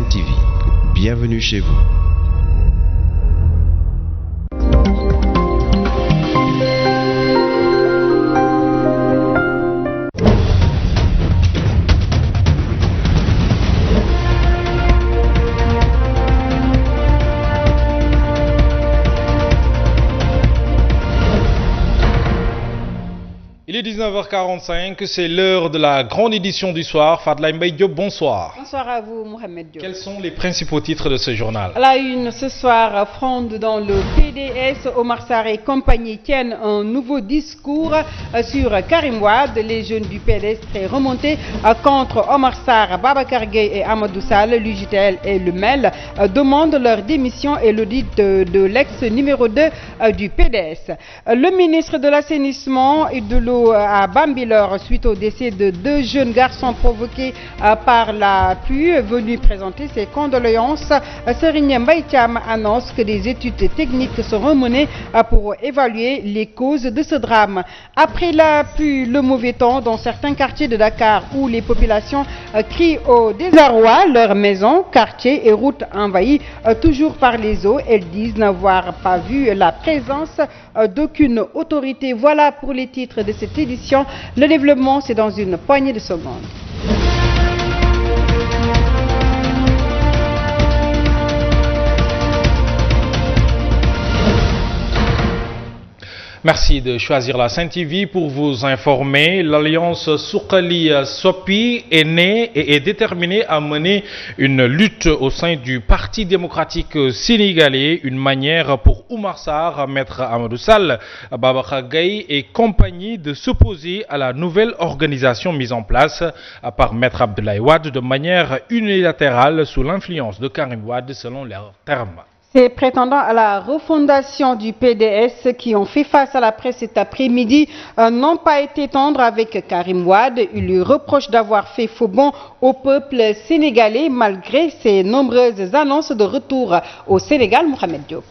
Sen TV. Bienvenue chez vous. Il est 19h45, c'est l'heure de la grande édition du soir. Fadlaï Mbaye Diop, bonsoir. Bonsoir à vous, Mohamed Diop. Quels sont les principaux titres de ce journal? À la une, ce soir, fronde dans le PDS, Omar Sarr et compagnie tiennent un nouveau discours sur Karim Wade. Les jeunes du PDS très remontés contre Omar Sarr, Babacar Gueye et Amadou Sall. L'UJTL et le MEL demandent leur démission et l'audit de l'ex numéro 2 du PDS. Le ministre de l'Assainissement et de l'eau à Bambilor suite au décès de deux jeunes garçons provoqués par la pluie, venu présenter ses condoléances. Serigne Mbaye Thiam annonce que des études techniques seront menées pour évaluer les causes de ce drame. Après la pluie, le mauvais temps dans certains quartiers de Dakar où les populations crient au désarroi, leurs maisons, quartiers et routes envahies toujours par les eaux. Elles disent n'avoir pas vu la présence d'aucune autorité. Voilà pour les titres de cette édition. Le développement, c'est dans une poignée de secondes. Merci de choisir la Sen TV pour vous informer. L'alliance Soukali Sopi est née et est déterminée à mener une lutte au sein du Parti démocratique sénégalais, une manière pour Oumar Sarr, Maître Amadou Sall, Babacar Gueye et compagnie de s'opposer à la nouvelle organisation mise en place par Maître Abdoulaye Wade de manière unilatérale sous l'influence de Karim Wade selon leurs termes. Ces prétendants à la refondation du PDS qui ont fait face à la presse cet après-midi n'ont pas été tendres avec Karim Wade. Ils lui reprochent d'avoir fait faux bond au peuple sénégalais malgré ses nombreuses annonces de retour au Sénégal. Mohamed Diop.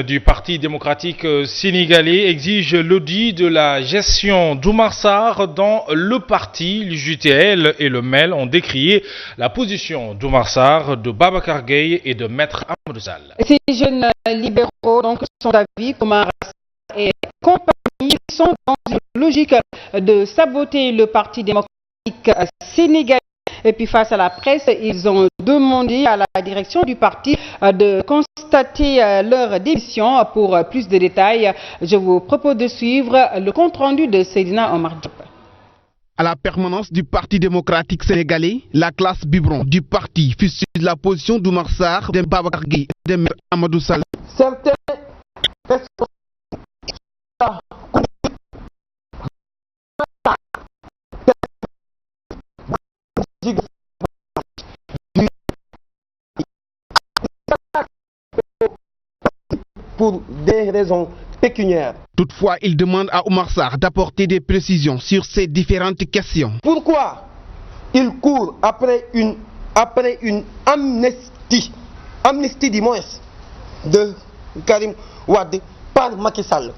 Du Parti démocratique sénégalais exige l'audit de la gestion d'Oumar Sarr dans le parti. L'UJTL et le MEL ont décrié la position d'Oumar Sarr, de Babacar Gueye et de Maître Amadou Sall. Ces jeunes libéraux donc, sont d'avis qu'Oumar Sarr et compagnie sont dans une logique de saboter le Parti démocratique sénégalais. Et puis face à la presse, ils ont demandé à la direction du parti de constater leur démission. Pour plus de détails, je vous propose de suivre le compte-rendu de Seydina Omar Diop. À la permanence du Parti démocratique sénégalais, la classe biberon du parti fustige la position d'Oumar Sarr, de Babacar Gueye et de Amadou Sall. Certains pour des raisons pécuniaires. Toutefois, il demande à Oumar Sarr d'apporter des précisions sur ces différentes questions. Pourquoi il court après une amnistie du moins de Karim Wade par Macky Sall?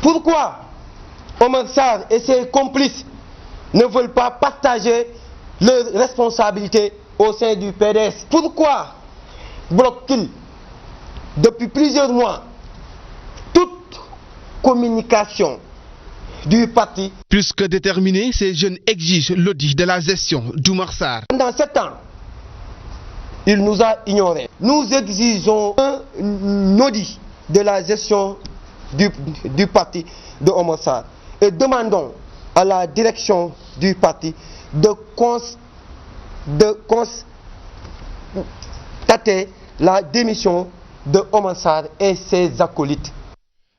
Pourquoi Oumar Sarr et ses complices ne veulent pas partager leurs responsabilités au sein du PDS? Pourquoi bloque-t-il depuis plusieurs mois toute communication du parti? Plus que déterminés, ces jeunes exigent l'audit de la gestion d'Oumar Sarr. Pendant 7 ans, il nous a ignorés. Nous exigeons un audit de la gestion du parti de Oumar Sarr et demandons à la direction du parti de constater la démission de Oumar Sarr et ses acolytes.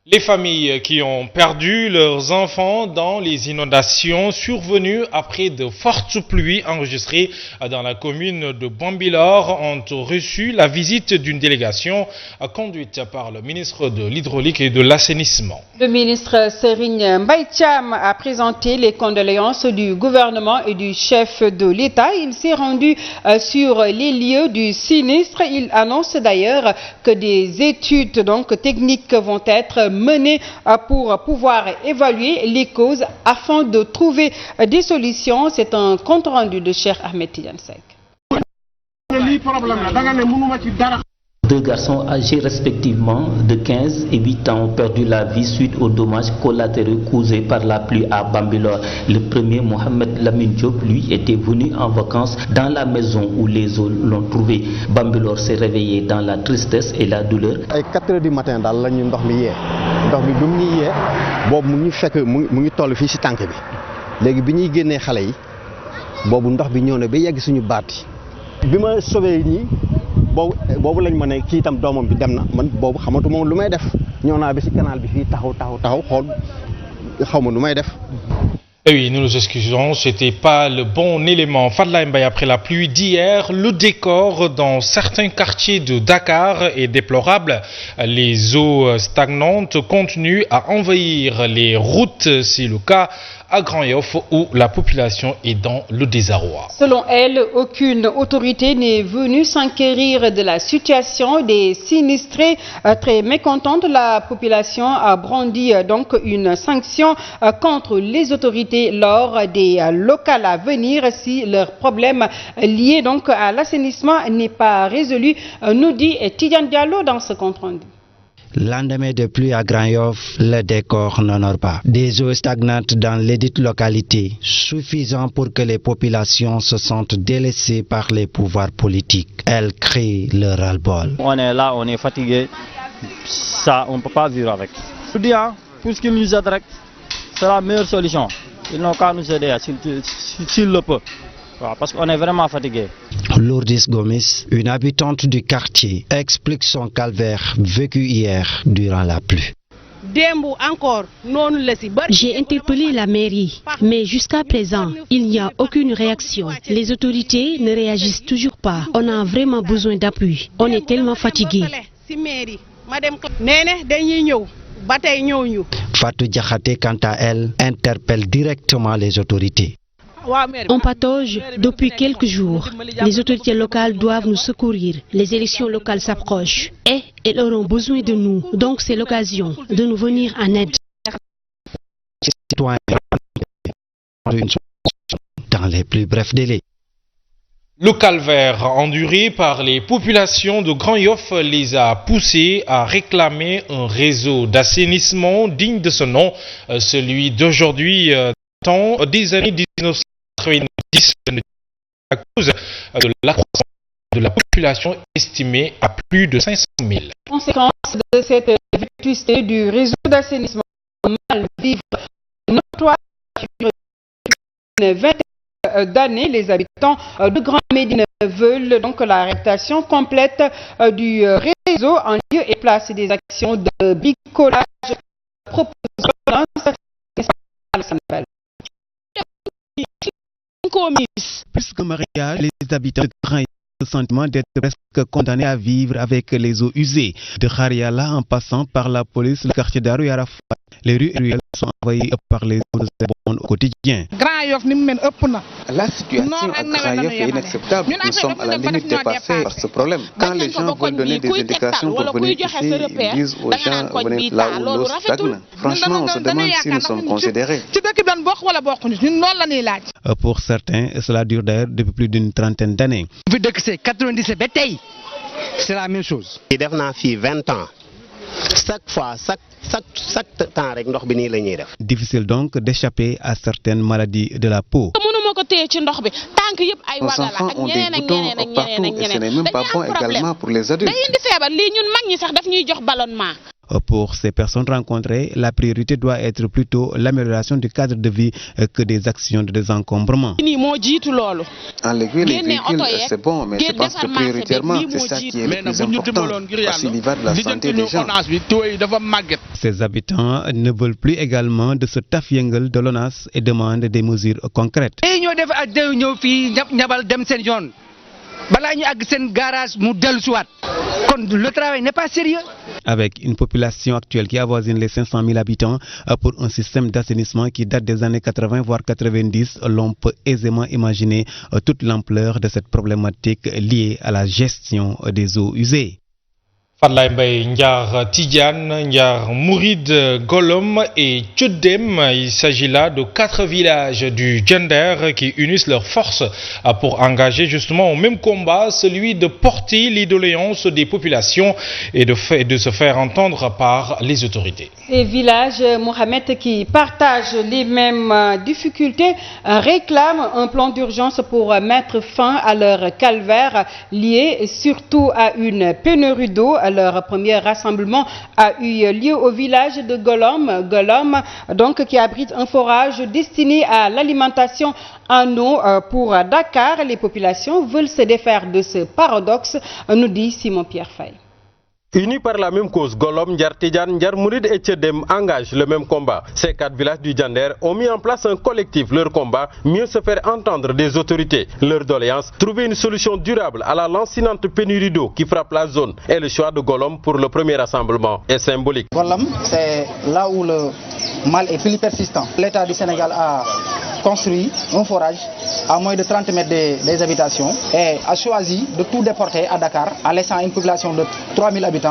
Les familles qui ont perdu leurs enfants dans les inondations survenues après de fortes pluies enregistrées dans la commune de Bambilor ont reçu la visite d'une délégation conduite par le ministre de l'Hydraulique et de l'Assainissement. Le ministre Serigne Mbaye Thiam a présenté les condoléances du gouvernement et du chef de l'État. Il s'est rendu sur les lieux du sinistre. Il annonce d'ailleurs que des études techniques vont être menées pour pouvoir évaluer les causes afin de trouver des solutions. C'est un compte rendu de Cheikh Ahmed Tidiane Seck. Deux garçons âgés respectivement de 15 et 8 ans ont perdu la vie suite aux dommages collatéraux causés par la pluie à Bambilor. Le premier, Mohamed Lamine Diop, lui, était venu en vacances dans la maison où les eaux l'ont trouvé. Bambilor s'est réveillé dans la tristesse et la douleur. À 4 h du matin, dans la nuit, ndox mi bi mu ñuy yee boobu mu ñu fekk mu ngi toll fii si tànk bi léegi bi ñuy génnee xale yi boobu ndox bi ñëw na ba yegg suñu baat yi bi ma sauvé ñii boobu lañ ma ne kii itam doomam bi dem na man boobu xamatu moom lu may def ñëw naa ba si canal bi fii taxaw xool xaw ma lu may def. Et oui, nous nous excusons, c'était pas le bon élément. Fadla Mbaye, après la pluie d'hier, le décor dans certains quartiers de Dakar est déplorable. Les eaux stagnantes continuent à envahir les routes, c'est le cas à Grand Yoff où la population est dans le désarroi. Selon elle, aucune autorité n'est venue s'enquérir de la situation des sinistrés. Très mécontente, la population a brandi donc une sanction contre les autorités lors des locales à venir si leur problème lié donc à l'assainissement n'est pas résolu, nous dit Tidiane Diallo dans ce compte rendu. Lendemain de pluie à Grand Yoff, le décor n'honore pas. Des eaux stagnantes dans lesdites localités, suffisant pour que les populations se sentent délaissées par les pouvoirs politiques. Elles crient le ras-le-bol. On est là, on est fatigué. Ça, on ne peut pas vivre avec. Je dis, pour ce qu'ils nous aident, c'est la meilleure solution. Ils n'ont qu'à nous aider s'ils le peuvent. Parce qu'on est vraiment fatigué. Lourdis Gomis, une habitante du quartier, explique son calvaire vécu hier durant la pluie. J'ai interpellé la mairie, mais jusqu'à présent, il n'y a aucune réaction. Les autorités ne réagissent toujours pas. On a vraiment besoin d'appui. On est tellement fatigué. Fatou Diakhaté, quant à elle, interpelle directement les autorités. On patauge depuis quelques jours. Les autorités locales doivent nous secourir. Les élections locales s'approchent et elles auront besoin de nous. Donc c'est l'occasion de nous venir en aide. Dans les plus brefs délais. Le calvaire enduré par les populations de Grand Yoff les a poussés à réclamer un réseau d'assainissement digne de ce nom, celui d'aujourd'hui, des années 1990, à cause de l'accroissement de la population estimée à plus de 500 000. Conséquence de cette vétusté du réseau d'assainissement mal vivre notoire sur une vingtaine d'années, les habitants de Grand Médine veulent donc la réputation complète du réseau en lieu et place des actions de bricolage proposées. Plus que mariage, les habitants de Grand Yoff ont le sentiment d'être presque condamnés à vivre avec les eaux usées. De Khariala en passant par la police, le quartier d'Arou Yarafat, les rues et ruelles sont envahis par les eaux au quotidien. La situation à Grand Yoff est inacceptable. Nous sommes à la limite dépassée par ce problème. Quand les gens veulent donner des indications pour venir ici, ils disent aux gens venez là où l'eau stagne. Franchement, on se demande si nous sommes considérés. Pour certains, cela dure d'ailleurs depuis plus d'une trentaine d'années. C'est la même chose. Il y a 20 ans. Chaque temps, difficile donc d'échapper à certaines maladies de la peau. Nos enfants ont des boutons partout et ce n'est même pas bon également pour les adultes. Pour ces personnes rencontrées, la priorité doit être plutôt l'amélioration du cadre de vie que des actions de désencombrement. Enlever les véhicules, c'est bon, mais je pense que prioritairement, c'est ça qui est le plus important, parce qu'il y va de la santé des gens. Ces habitants ne veulent plus également de ce tafiengle de l'ONAS et demandent des mesures concrètes. Le travail n'est pas sérieux. Avec une population actuelle qui avoisine les 500 000 habitants, pour un système d'assainissement qui date des années 80 voire 90, l'on peut aisément imaginer toute l'ampleur de cette problématique liée à la gestion des eaux usées. Fadlaye Mbaye, Ndiar Tidiane, Ndiar Mouride, Golom et Tchudem. Il s'agit là de 4 villages du Diender qui unissent leurs forces pour engager justement au même combat, celui de porter les doléances des populations et de se faire entendre par les autorités. Ces villages, Mohamed, qui partagent les mêmes difficultés, réclament un plan d'urgence pour mettre fin à leur calvaire lié surtout à une pénurie d'eau. Leur premier rassemblement a eu lieu au village de Golom. Golom, donc, qui abrite un forage destiné à l'alimentation en eau pour Dakar. Les populations veulent se défaire de ce paradoxe, nous dit Simon-Pierre Faye. Unis par la même cause, Golom, Ndiar Tidiane, Ndiar Mouride et Tchedem engagent le même combat. Ces 4 villages du Diender ont mis en place un collectif. Leur combat, mieux se faire entendre des autorités. Leur doléance, trouver une solution durable à la lancinante pénurie d'eau qui frappe la zone. Et le choix de Golom pour le premier rassemblement est symbolique. Golom, c'est là où le mal est plus persistant. L'État du Sénégal a construit un forage à moins de 30 mètres des habitations et a choisi de tout déporter à Dakar en laissant une population de 3000 habitants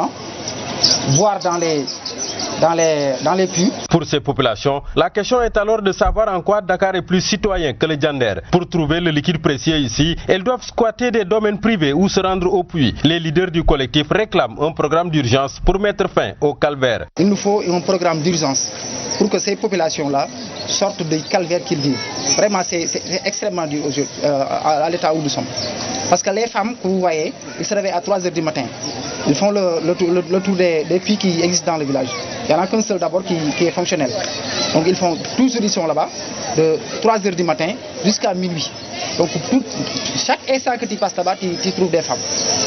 boire dans les puits. Pour ces populations, la question est alors de savoir en quoi Dakar est plus citoyen que le Diender. Pour trouver le liquide précieux ici, elles doivent squatter des domaines privés ou se rendre au puits. Les leaders du collectif réclament un programme d'urgence pour mettre fin au calvaire. Il nous faut un programme d'urgence pour que ces populations-là sortent du calvaire qu'ils vivent. Vraiment, c'est extrêmement dur à l'état où nous sommes. Parce que les femmes que vous voyez, ils se réveillent à 3 h du matin. Ils font le tour des puits qui existent dans le village. Il n'y en a qu'un seul d'abord qui est fonctionnel. Donc ils font tous ils sont là-bas de 3 h du matin jusqu'à minuit. Donc chaque instant que tu passes là-bas, tu trouves des femmes.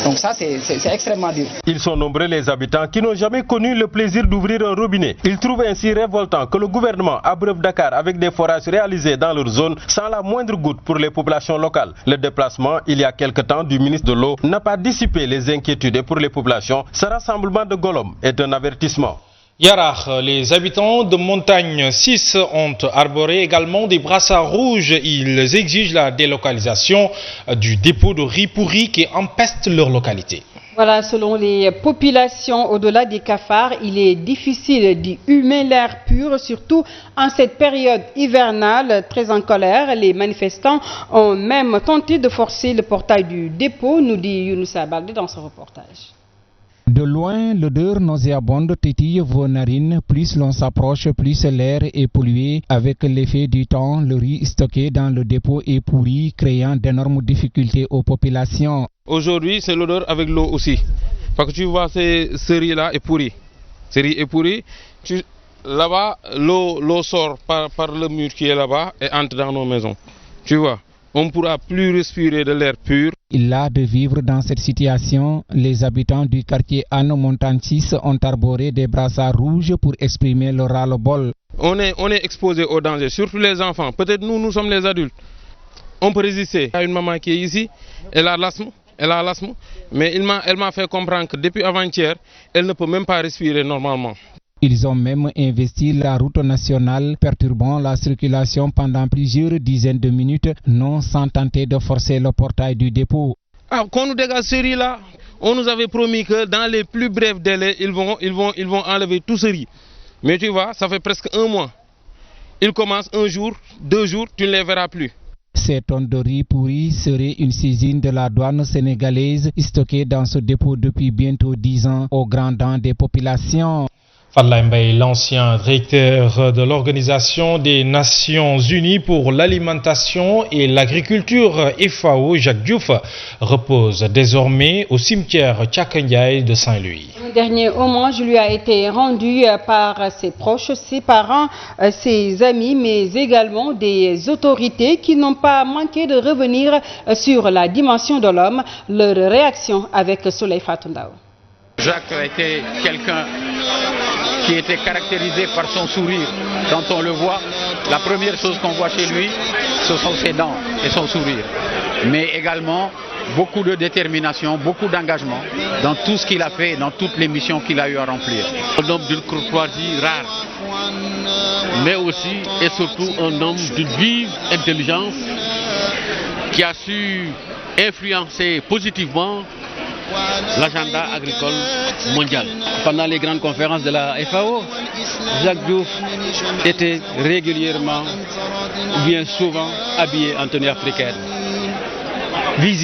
Donc ça, c'est extrêmement dur. Ils sont nombreux les habitants qui n'ont jamais connu le plaisir d'ouvrir un robinet. Ils trouvent ainsi révoltant que le gouvernement abreuve Dakar avec des forages réalisés dans leur zone sans la moindre goutte pour les populations locales. Le déplacement, il y a quelque temps, du ministre de l'eau n'a pas dissipé les inquiétudes pour les populations. Ce rassemblement de Golom est un avertissement. Yarar, les habitants de Montagne 6 ont arboré également des brassards rouges. Ils exigent la délocalisation du dépôt de riz pourri qui empeste leur localité. Voilà, selon les populations, au-delà des cafards, il est difficile d'y humer l'air pur, surtout en cette période hivernale très en colère. Les manifestants ont même tenté de forcer le portail du dépôt, nous dit Younoussa Baldé dans ce reportage. De loin, l'odeur nauséabonde tétille vos narines. Plus l'on s'approche, plus l'air est pollué. Avec l'effet du temps, le riz stocké dans le dépôt est pourri, créant d'énormes difficultés aux populations. Aujourd'hui, c'est l'odeur avec l'eau aussi. Parce que tu vois, ce riz-là est pourri. Ce riz est pourri. Là-bas, l'eau sort par le mur qui est là-bas et entre dans nos maisons. Tu vois, on ne pourra plus respirer de l'air pur. Là de vivre dans cette situation, les habitants du quartier Anne Montagne 6 ont arboré des brassards rouges pour exprimer leur ras-le-bol. On est exposé au danger, surtout les enfants. Peut-être nous sommes les adultes. On peut résister. Il y a une maman qui est ici, elle a l'asthme, mais elle m'a fait comprendre que depuis avant-hier, elle ne peut même pas respirer normalement. Ils ont même investi la route nationale, perturbant la circulation pendant plusieurs dizaines de minutes, non sans tenter de forcer le portail du dépôt. Quand nous dégage ce riz-là, on nous avait promis que dans les plus brefs délais, ils vont enlever tout ce riz. Mais tu vois, ça fait presque 1 mois. Ils commencent 1 jour, 2 jours, tu ne les verras plus. Ces tonnes de riz pourri seraient une saisine de la douane sénégalaise stockée dans ce dépôt depuis bientôt 10 ans au grand dam des populations. Fadlaye Mbaye, l'ancien directeur de l'Organisation des Nations Unies pour l'alimentation et l'agriculture FAO, Jacques Diouf, repose désormais au cimetière Tchakandiaï de Saint-Louis. Un dernier hommage lui a été rendu par ses proches, ses parents, ses amis, mais également des autorités qui n'ont pas manqué de revenir sur la dimension de l'homme. Leur réaction avec Soleil Fatundao. Jacques était quelqu'un qui était caractérisé par son sourire. Quand on le voit, la première chose qu'on voit chez lui, ce sont ses dents et son sourire. Mais également beaucoup de détermination, beaucoup d'engagement dans tout ce qu'il a fait, dans toutes les missions qu'il a eu à remplir. Un homme d'une courtoisie rare, mais aussi et surtout un homme d'une vive intelligence qui a su influencer positivement l'agenda agricole mondial. Pendant les grandes conférences de la FAO, Jacques Diouf était régulièrement, ou bien souvent, habillé en tenue africaine.